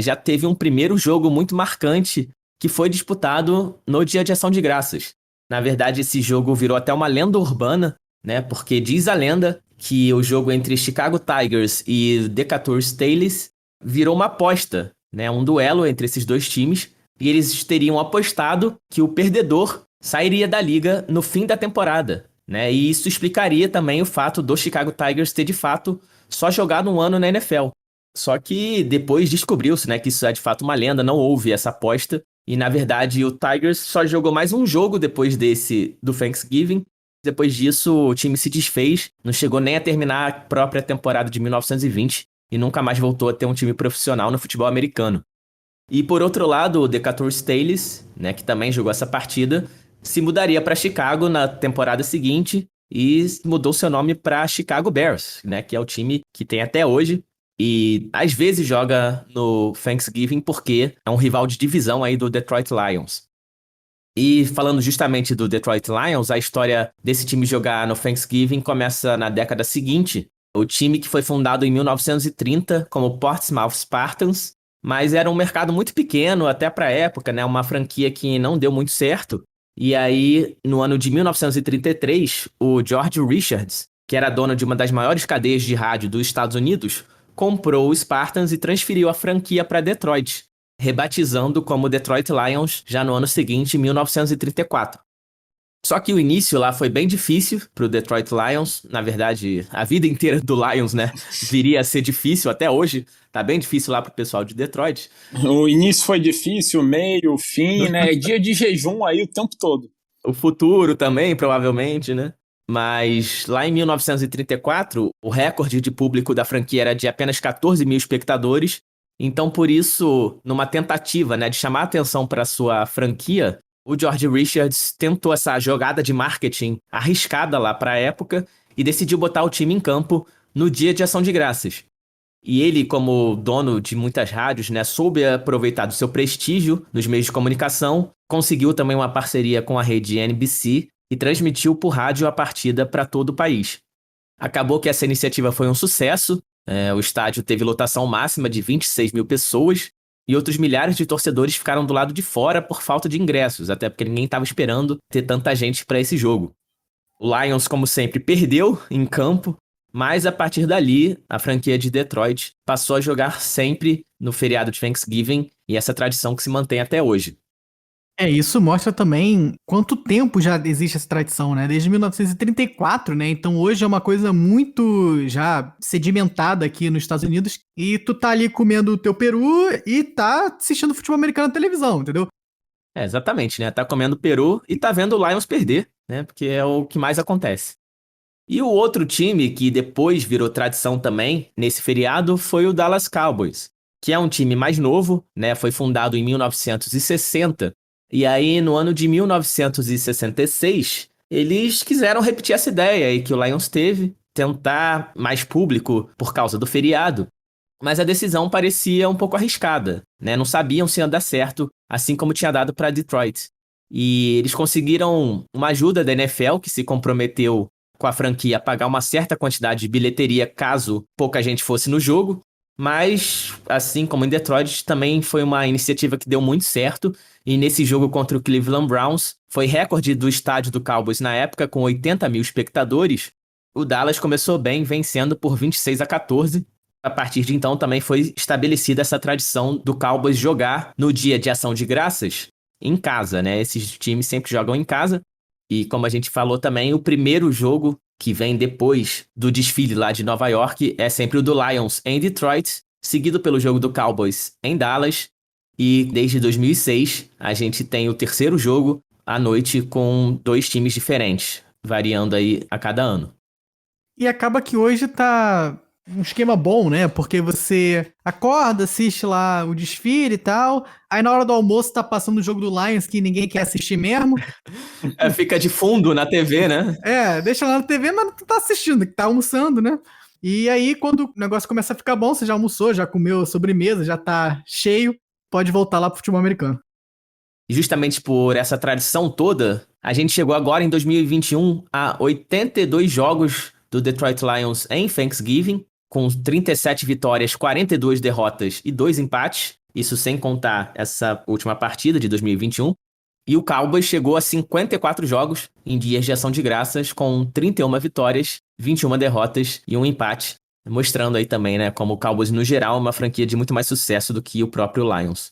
já teve um primeiro jogo muito marcante que foi disputado no Dia de Ação de Graças. Na verdade, esse jogo virou até uma lenda urbana, né? Porque diz a lenda que o jogo entre Chicago Tigers e Decatur Staleys virou uma aposta, né? Um duelo entre esses dois times, e eles teriam apostado que o perdedor sairia da liga no fim da temporada, né? E isso explicaria também o fato do Chicago Tigers ter, de fato, só jogado um ano na NFL. Só que depois descobriu-se, né, que isso é de fato uma lenda, não houve essa aposta. E, na verdade, o Tigers só jogou mais um jogo depois do Thanksgiving. Depois disso, o time se desfez, não chegou nem a terminar a própria temporada de 1920 e nunca mais voltou a ter um time profissional no futebol americano. E, por outro lado, o Decatur Staleys, né, que também jogou essa partida, se mudaria para Chicago na temporada seguinte e mudou seu nome para Chicago Bears, né, que é o time que tem até hoje. E às vezes joga no Thanksgiving porque é um rival de divisão aí do Detroit Lions. E falando justamente do Detroit Lions, a história desse time jogar no Thanksgiving começa na década seguinte. O time que foi fundado em 1930 como Portsmouth Spartans, mas era um mercado muito pequeno até para a época, né? Uma franquia que não deu muito certo. E aí, no ano de 1933, o George Richards, que era dono de uma das maiores cadeias de rádio dos Estados Unidos, comprou o Spartans e transferiu a franquia para Detroit, rebatizando como Detroit Lions já no ano seguinte, 1934. Só que o início lá foi bem difícil pro Detroit Lions. Na verdade, a vida inteira do Lions, né, viria a ser difícil até hoje. Tá bem difícil lá pro pessoal de Detroit. O início foi difícil, o meio, o fim, né? É dia de jejum aí o tempo todo. O futuro também, provavelmente, né? Mas lá em 1934, o recorde de público da franquia era de apenas 14 mil espectadores. Então, por isso, numa tentativa, né, de chamar atenção para sua franquia, o George Richards tentou essa jogada de marketing arriscada lá para a época e decidiu botar o time em campo no Dia de Ação de Graças. E ele, como dono de muitas rádios, né, soube aproveitar do seu prestígio nos meios de comunicação, conseguiu também uma parceria com a rede NBC e transmitiu por rádio a partida para todo o país. Acabou que essa iniciativa foi um sucesso, o estádio teve lotação máxima de 26 mil pessoas e outros milhares de torcedores ficaram do lado de fora por falta de ingressos, até porque ninguém estava esperando ter tanta gente para esse jogo. O Lions, como sempre, perdeu em campo, mas a partir dali, a franquia de Detroit passou a jogar sempre no feriado de Thanksgiving e essa tradição que se mantém até hoje. Isso mostra também quanto tempo já existe essa tradição, né? Desde 1934, né? Então hoje é uma coisa muito já sedimentada aqui nos Estados Unidos e tu tá ali comendo o teu peru e tá assistindo futebol americano na televisão, entendeu? Exatamente, né? Tá comendo peru e tá vendo o Lions perder, né? Porque é o que mais acontece. E o outro time que depois virou tradição também, nesse feriado, foi o Dallas Cowboys, que é um time mais novo, né? Foi fundado em 1960. E aí, no ano de 1966, eles quiseram repetir essa ideia aí que o Lions teve, tentar mais público por causa do feriado. Mas a decisão parecia um pouco arriscada, né? Não sabiam se ia dar certo, assim como tinha dado para Detroit. E eles conseguiram uma ajuda da NFL, que se comprometeu com a franquia a pagar uma certa quantidade de bilheteria caso pouca gente fosse no jogo. Mas, assim como em Detroit, também foi uma iniciativa que deu muito certo. E nesse jogo contra o Cleveland Browns, foi recorde do estádio do Cowboys na época, com 80 mil espectadores. O Dallas começou bem, vencendo por 26-14. A partir de então, também foi estabelecida essa tradição do Cowboys jogar no Dia de Ação de Graças em casa, né? Esses times sempre jogam em casa. E como a gente falou também, o primeiro jogo que vem depois do desfile lá de Nova York é sempre o do Lions em Detroit, seguido pelo jogo do Cowboys em Dallas. E desde 2006, a gente tem o terceiro jogo à noite com 2 times diferentes, variando aí a cada ano. E acaba que hoje tá um esquema bom, né? Porque você acorda, assiste lá o desfile e tal, aí na hora do almoço tá passando o jogo do Lions que ninguém quer assistir mesmo. Fica de fundo na TV, né? Deixa lá na TV, mas tu tá assistindo, que tá almoçando, né? E aí, quando o negócio começa a ficar bom, você já almoçou, já comeu sobremesa, já tá cheio, pode voltar lá pro futebol americano. E justamente por essa tradição toda, a gente chegou agora em 2021 a 82 jogos do Detroit Lions em Thanksgiving, com 37 vitórias, 42 derrotas e 2 empates, isso sem contar essa última partida de 2021. E o Cowboys chegou a 54 jogos em dias de ação de graças, com 31 vitórias, 21 derrotas e 1 empate, mostrando aí também, né, como o Cowboys no geral é uma franquia de muito mais sucesso do que o próprio Lions.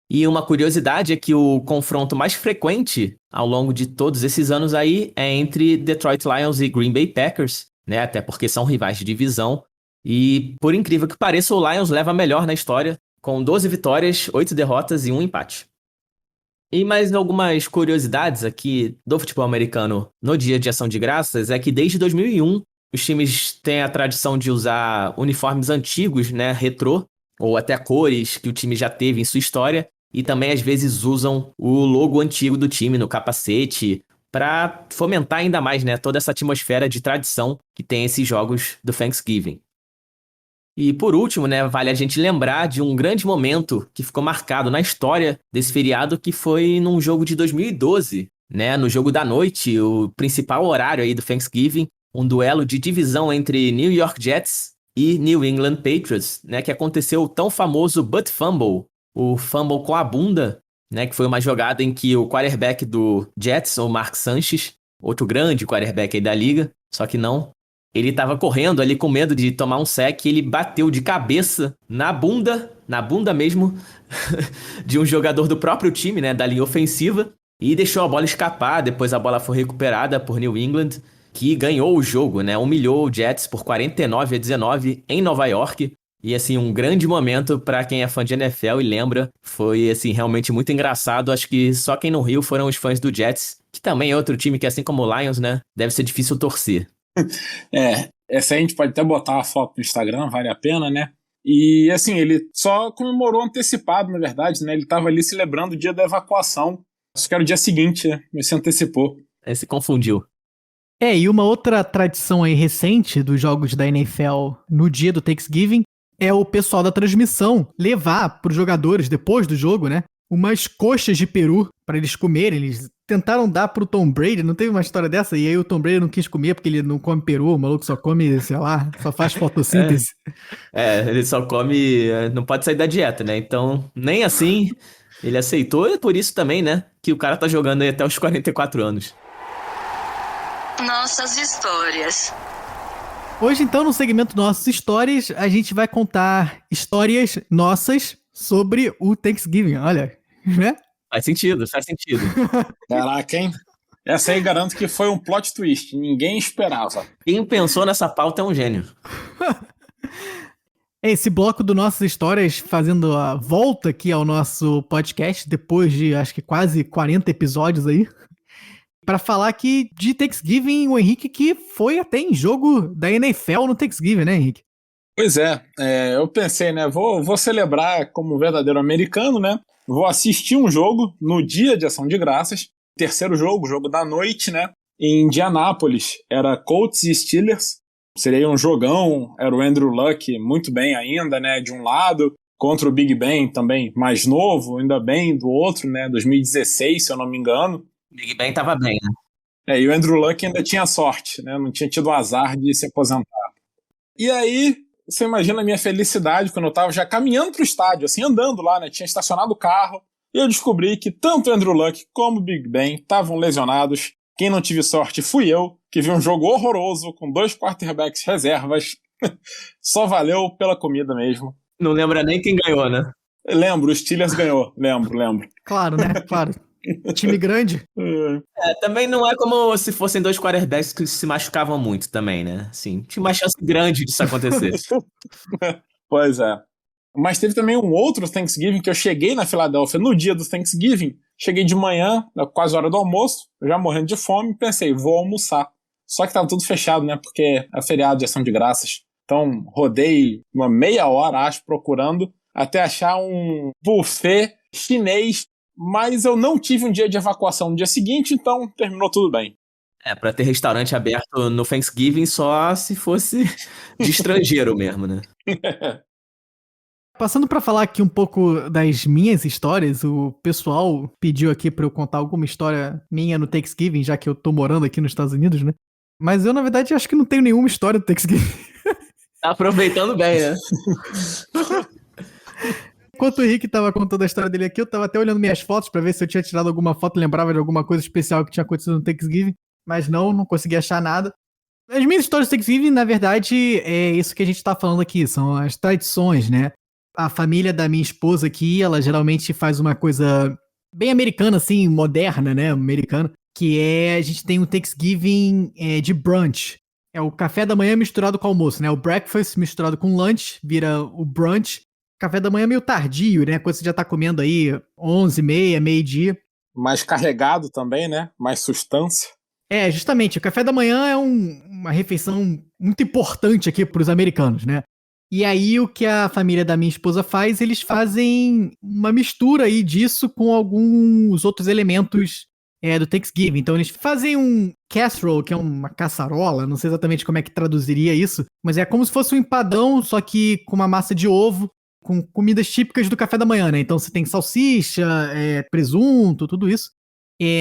E uma curiosidade é que o confronto mais frequente ao longo de todos esses anos aí é entre Detroit Lions e Green Bay Packers, né? Até porque são rivais de divisão. E, por incrível que pareça, o Lions leva melhor na história, com 12 vitórias, 8 derrotas e 1 empate. E mais algumas curiosidades aqui do futebol americano no Dia de Ação de Graças é que desde 2001 os times têm a tradição de usar uniformes antigos, né, retrô, ou até cores que o time já teve em sua história, e também às vezes usam o logo antigo do time no capacete para fomentar ainda mais, né, toda essa atmosfera de tradição que tem esses jogos do Thanksgiving. E por último, né, vale a gente lembrar de um grande momento que ficou marcado na história desse feriado, que foi num jogo de 2012, né, no jogo da noite, o principal horário aí do Thanksgiving, um duelo de divisão entre New York Jets e New England Patriots, né, que aconteceu o tão famoso butt fumble, o fumble com a bunda, né, que foi uma jogada em que o quarterback do Jets, o Mark Sanchez, outro grande quarterback aí da liga, só que não, ele estava correndo ali com medo de tomar um sec e ele bateu de cabeça na bunda mesmo, de um jogador do próprio time, né, da linha ofensiva, e deixou a bola escapar. Depois a bola foi recuperada por New England, que ganhou o jogo, né? Humilhou o Jets por 49-19 em Nova York. E, assim, um grande momento pra quem é fã de NFL e lembra. Foi, assim, realmente muito engraçado. Acho que só quem não riu foram os fãs do Jets, que também é outro time que, assim como o Lions, né? Deve ser difícil torcer. Essa aí a gente pode até botar a foto no Instagram, vale a pena, né? E, assim, ele só comemorou antecipado, na verdade, né? Ele tava ali celebrando o dia da evacuação. Acho que era o dia seguinte, né? Mas se antecipou. Aí se confundiu. E uma outra tradição aí recente dos jogos da NFL no dia do Thanksgiving é o pessoal da transmissão levar pros jogadores, depois do jogo, né, umas coxas de peru pra eles comerem. Eles tentaram dar pro Tom Brady, não teve uma história dessa? E aí o Tom Brady não quis comer porque ele não come peru, o maluco só come, sei lá, só faz fotossíntese. Ele só come, não pode sair da dieta, né? Então, nem assim ele aceitou, e por isso também, né, que o cara tá jogando aí até os 44 anos. Nossas histórias. Hoje, então, no segmento Nossas Histórias, a gente vai contar histórias nossas sobre o Thanksgiving. Olha, né? Faz sentido, faz sentido. Caraca, hein? Essa aí garanto que foi um plot twist. Ninguém esperava. Quem pensou nessa pauta é um gênio. Esse bloco do Nossas Histórias fazendo a volta aqui ao nosso podcast, depois de, acho que quase 40 episódios aí, para falar aqui de Thanksgiving, o Henrique, que foi até em jogo da NFL no Thanksgiving, né, Henrique? Pois é, eu pensei, né? Vou celebrar como um verdadeiro americano, né? Vou assistir um jogo no dia de Ação de Graças. Terceiro jogo da noite, né? Em Indianápolis. Era Colts e Steelers. Seria um jogão. Era o Andrew Luck muito bem ainda, né? De um lado. Contra o Big Ben também mais novo, ainda bem do outro, né? 2016, se eu não me engano. Big Ben tava bem, né? E o Andrew Luck ainda tinha sorte, né? Não tinha tido o azar de se aposentar. E aí, você imagina a minha felicidade quando eu tava já caminhando pro estádio, assim, andando lá, né? Tinha estacionado o carro. E eu descobri que tanto o Andrew Luck como o Big Ben estavam lesionados. Quem não tive sorte fui eu, que vi um jogo horroroso com 2 quarterbacks reservas. Só valeu pela comida mesmo. Não lembra nem quem ganhou, né? Lembro, o Steelers ganhou. Lembro. Claro, né? Claro. Time grande. Também não é como se fossem 2 quarterbacks que se machucavam muito também, né? Assim, tinha uma chance grande disso acontecer. Pois é. Mas teve também um outro Thanksgiving que eu cheguei na Filadélfia no dia do Thanksgiving. Cheguei de manhã, quase hora do almoço, já morrendo de fome, pensei, vou almoçar. Só que tava tudo fechado, né? Porque é feriado de Ação de Graças. Então rodei uma meia hora, acho, procurando, até achar um buffet chinês. Mas eu não tive um dia de evacuação no dia seguinte, então terminou tudo bem. Pra ter restaurante aberto no Thanksgiving só se fosse de estrangeiro mesmo, né? Passando pra falar aqui um pouco das minhas histórias, o pessoal pediu aqui pra eu contar alguma história minha no Thanksgiving, já que eu tô morando aqui nos Estados Unidos, né? Mas eu, na verdade, acho que não tenho nenhuma história do Thanksgiving. Tá aproveitando bem, né? Enquanto o Henrique tava contando a história dele aqui, eu tava até olhando minhas fotos pra ver se eu tinha tirado alguma foto, lembrava de alguma coisa especial que tinha acontecido no Thanksgiving, mas não consegui achar nada. As minhas histórias do Thanksgiving, na verdade, é isso que a gente tá falando aqui, são as tradições, né? A família da minha esposa aqui, ela geralmente faz uma coisa bem americana, assim, moderna, né? Americana, que é, a gente tem um Thanksgiving de brunch. É o café da manhã misturado com o almoço, né? O breakfast misturado com lunch, vira o brunch. Café da manhã meio tardio, né? Quando você já tá comendo aí 11h30, meio-dia. Mais carregado também, né? Mais sustância. Justamente. O café da manhã é uma refeição muito importante aqui pros americanos, né? E aí o que a família da minha esposa faz, eles fazem uma mistura aí disso com alguns outros elementos do Thanksgiving. Então eles fazem um casserole, que é uma caçarola, não sei exatamente como é que traduziria isso, mas é como se fosse um empadão, só que com uma massa de ovo, com comidas típicas do café da manhã, né? Então você tem salsicha, presunto, tudo isso.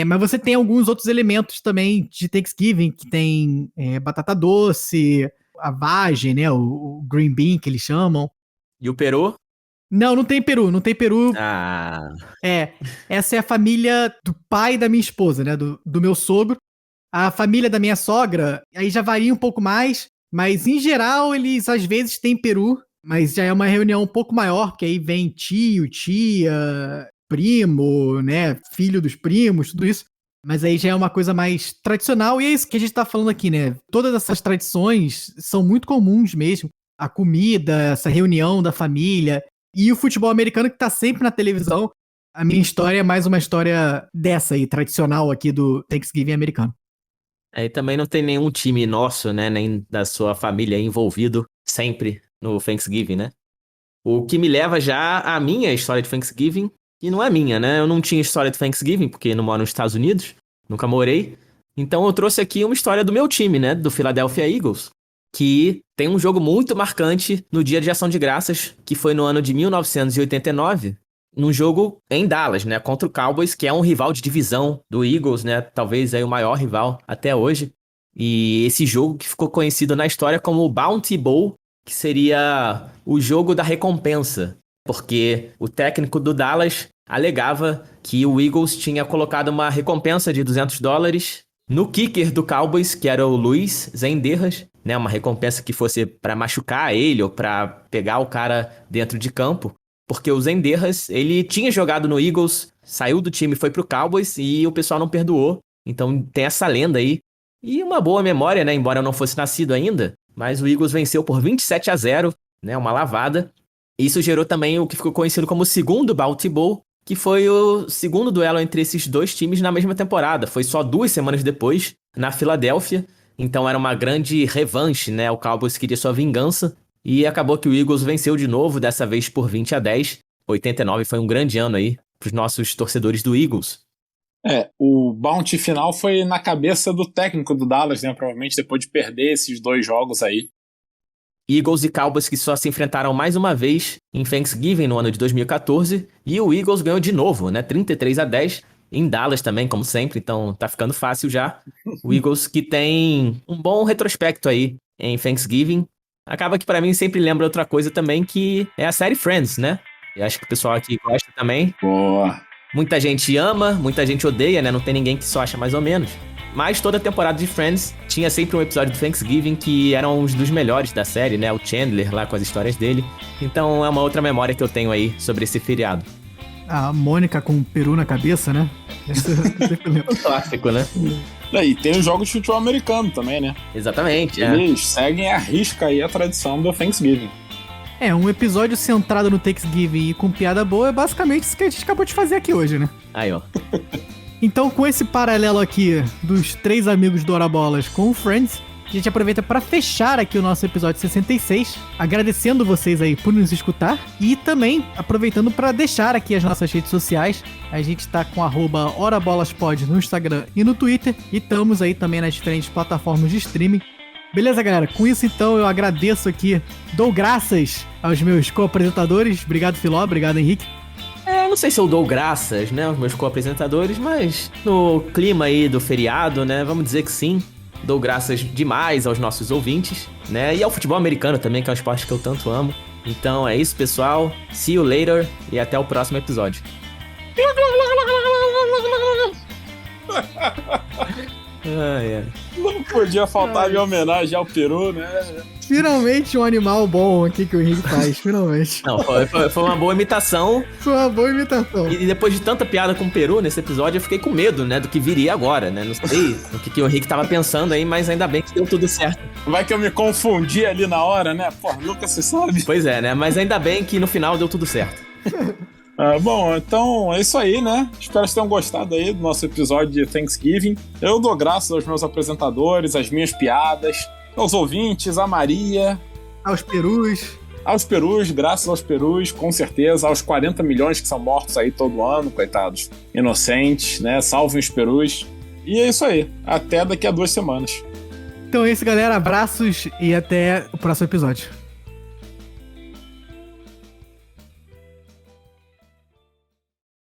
Mas você tem alguns outros elementos também de Thanksgiving, que tem batata doce, a vagem, né? O green bean, que eles chamam. E o peru? Não tem peru. Ah. Essa é a família do pai da minha esposa, né? Do meu sogro. A família da minha sogra, aí já varia um pouco mais, mas em geral eles às vezes têm peru, mas já é uma reunião um pouco maior, porque aí vem tio, tia, primo, né? Filho dos primos, tudo isso. Mas aí já é uma coisa mais tradicional, e é isso que a gente tá falando aqui, né? Todas essas tradições são muito comuns mesmo. A comida, essa reunião da família, e o futebol americano que tá sempre na televisão. A minha história é mais uma história dessa aí, tradicional aqui do Thanksgiving americano. Aí também não tem nenhum time nosso, né, nem da sua família envolvido sempre no Thanksgiving, né? O que me leva já à minha história de Thanksgiving, que não é minha, né? Eu não tinha história de Thanksgiving, porque não moro nos Estados Unidos, nunca morei. Então eu trouxe aqui uma história do meu time, né, do Philadelphia Eagles, que tem um jogo muito marcante no Dia de Ação de Graças, que foi no ano de 1989, num jogo em Dallas, né, contra o Cowboys, que é um rival de divisão do Eagles, né, talvez aí o maior rival até hoje. E esse jogo que ficou conhecido na história como o Bounty Bowl, que seria o jogo da recompensa, porque o técnico do Dallas alegava que o Eagles tinha colocado uma recompensa de $200 no kicker do Cowboys, que era o Luiz Zendejas, né, uma recompensa que fosse para machucar ele ou para pegar o cara dentro de campo, porque o Zendejas, ele tinha jogado no Eagles, saiu do time, foi pro Cowboys e o pessoal não perdoou. Então tem essa lenda aí. E uma boa memória, né, embora eu não fosse nascido ainda, mas o Eagles venceu por 27-0, né, uma lavada. Isso gerou também o que ficou conhecido como o segundo Bounty Bowl, que foi o segundo duelo entre esses dois times na mesma temporada. Foi só 2 semanas depois, na Filadélfia. Então era uma grande revanche, né? O Cowboys queria sua vingança. E acabou que o Eagles venceu de novo, dessa vez por 20-10. 89 foi um grande ano aí pros nossos torcedores do Eagles. O bounty final foi na cabeça do técnico do Dallas, né? Provavelmente depois de perder esses 2 jogos aí. Eagles e Cowboys que só se enfrentaram mais uma vez em Thanksgiving no ano de 2014. E o Eagles ganhou de novo, né? 33-10. Em Dallas também, como sempre. Então tá ficando fácil já. O Eagles que tem um bom retrospecto aí em Thanksgiving. Acaba que pra mim sempre lembra outra coisa também, que é a série Friends, né? Eu acho que o pessoal aqui gosta também. Boa. Muita gente ama, muita gente odeia, né? Não tem ninguém que só acha mais ou menos. Mas toda temporada de Friends tinha sempre um episódio de Thanksgiving que eram os dos melhores da série, né? O Chandler lá com as histórias dele. Então é uma outra memória que eu tenho aí sobre esse feriado. A Mônica com o peru na cabeça, né? Um clássico, né? E tem os jogos de futebol americano também, né? Exatamente. Eles seguem à risca aí a tradição do Thanksgiving. Um episódio centrado no Thanksgiving e com piada boa é basicamente isso que a gente acabou de fazer aqui hoje, né? Aí, ó. Então, com esse paralelo aqui dos 3 amigos do Ora Bolas com o Friends, a gente aproveita para fechar aqui o nosso episódio 66, agradecendo vocês aí por nos escutar e também aproveitando para deixar aqui as nossas redes sociais. A gente tá com @orabolaspod no Instagram e no Twitter e estamos aí também nas diferentes plataformas de streaming. Beleza, galera? Com isso, então, eu agradeço aqui, dou graças aos meus co-apresentadores. Obrigado, Filó. Obrigado, Henrique. Não sei se eu dou graças, né, aos meus co-apresentadores, mas no clima aí do feriado, né, vamos dizer que sim. Dou graças demais aos nossos ouvintes, né, e ao futebol americano também, que é um esporte que eu tanto amo. Então é isso, pessoal. See you later e até o próximo episódio. Não podia faltar minha homenagem ao peru, né? Finalmente um animal bom aqui que o Henrique faz, finalmente. Não, foi uma boa imitação. Foi uma boa imitação. E depois de tanta piada com o peru nesse episódio, eu fiquei com medo, né, do que viria agora, né? Não sei o que o Henrique tava pensando aí, mas ainda bem que deu tudo certo. Vai que eu me confundi ali na hora, né? Nunca se sabe. Pois é, né? Mas ainda bem que no final deu tudo certo. Bom, então é isso aí, né? Espero que vocês tenham gostado aí do nosso episódio de Thanksgiving. Eu dou graças aos meus apresentadores, às minhas piadas, aos ouvintes, à Maria. Aos perus. Aos perus, graças aos perus, com certeza. Aos 40 milhões que são mortos aí todo ano, coitados. Inocentes, né? Salvem os perus. E é isso aí. Até daqui a 2 semanas. Então é isso, galera. Abraços e até o próximo episódio.